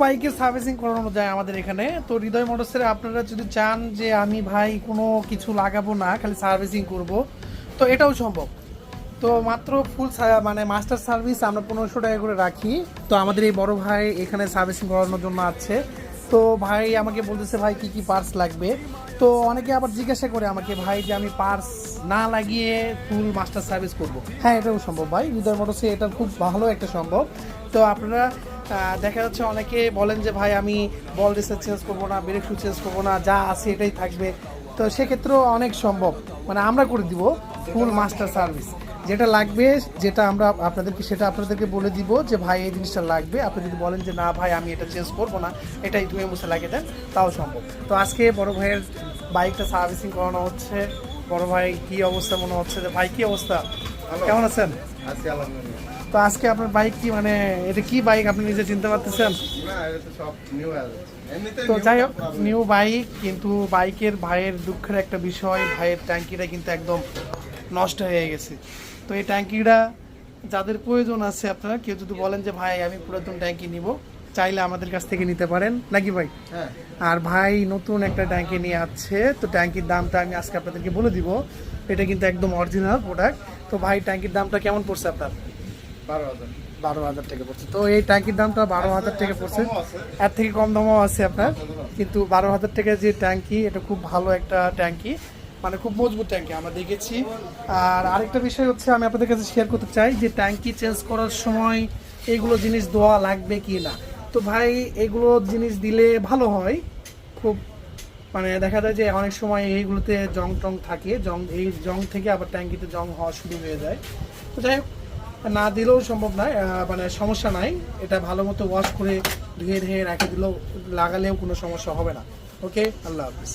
বাইকে সার্ভিসিং করানো যায় আমাদের এখানে। তো হৃদয় মোটরসের আপনারা যদি চান যে আমি ভাই কোনো কিছু লাগাবো না, খালি সার্ভিসিং করব, তো এটাও সম্ভব। তো মাত্র ফুল মানে মাস্টার সার্ভিস আমরা 1500 টাকা করে রাখি। তো আমাদের এই বড় ভাই এখানে সার্ভিসিং করানোর জন্য আছে। তো ভাই আমাকে বলতেছে ভাই কি কি পার্টস লাগবে। তো অনেকে আবার জিজ্ঞাসা করে আমাকে ভাই যে আমি পার্টস না লাগিয়ে ফুল মাস্টার সার্ভিস করব। হ্যাঁ, এটাও সম্ভব ভাই, হৃদয় মোটরসে এটা খুব ভালো একটা সম্ভব। তো আপনারা দেখা যাচ্ছে অনেকে বলেন যে ভাই আমি বল রেসার চেঞ্জ করবো না, ব্রেক শু চেঞ্জ করবো না, যা আছে এটাই থাকবে। তো সেক্ষেত্রেও অনেক সম্ভব, মানে আমরা করে দিব ফুল মাস্টার সার্ভিস। যেটা লাগবে, যেটা আমরা আপনাদেরকে বলে দিব যে ভাই এই জিনিসটা লাগবে। আপনি যদি বলেন যে না ভাই আমি এটা চেঞ্জ করবো না, এটাই ধুয়ে মুছে লাগিয়ে দেন, তাও সম্ভব। তো আজকে বড় ভাইয়ের বাইকটা সার্ভিসিং করানো হচ্ছে। বড় ভাই কি অবস্থা মনে হচ্ছে? যে ভাই কি অবস্থা, কেমন আছেন? তো আজকে আপনার বাইক কি, মানে এটা কি বাইক আপনি নিজে চিনতে পারতেছেন? তো যাই হোক, নিউ বাইক, কিন্তু বাইকের ভাইয়ের দুঃখের একটা বিষয়, ভাইয়ের ট্যাঙ্কিটা কিন্তু একদম নষ্ট হয়ে গেছে। তো এই ট্যাঙ্কিটা যাদের প্রয়োজন আছে, আপনারা কেউ যদি বলেন যে ভাই আমি পুরাতন ট্যাঙ্কি নিব, চাইলে আমাদের কাছ থেকে নিতে পারেন, নাকি ভাই? হ্যাঁ। আর ভাই নতুন একটা ট্যাঙ্কি নিয়ে আসছে। তো ট্যাঙ্কির দামটা আমি আজকে আপনাদেরকে বলে দিব। এটা কিন্তু একদম অরিজিনাল প্রোডাক্ট। তো ভাই ট্যাঙ্কির দামটা কেমন পড়ছে আপনার? 12,000 টাকা পড়ছে। তো এই ট্যাঙ্কির দামটা 12,000 টাকা পড়ছে। এর থেকে কম দামও আছে আপনার, কিন্তু 12,000 টাকা যে ট্যাঙ্কি, এটা খুব ভালো একটা ট্যাঙ্কি, মানে খুব মজবুত ট্যাঙ্কি আমরা দেখেছি। আর আরেকটা বিষয় হচ্ছে আমি আপনাদের কাছে শেয়ার করতে চাই যে ট্যাঙ্কি চেঞ্জ করার সময় এইগুলো জিনিস দেওয়া লাগবে কি না। তো ভাই এগুলো জিনিস দিলে ভালো হয় খুব, মানে দেখা যায় যে অনেক সময় এইগুলোতে জং টং থাকে, এই জং থেকে আবার ট্যাঙ্কিতে জং হওয়া শুরু হয়ে যায়। তো যাই হোক, না দিলেও সম্ভব নয়, মানে সমস্যা নাই। এটা ভালো মতো ওয়াশ করে ধুয়ে রেখে দিলেও, লাগালেও কোনো সমস্যা হবে না। ওকে, আল্লাহ হাফিজ।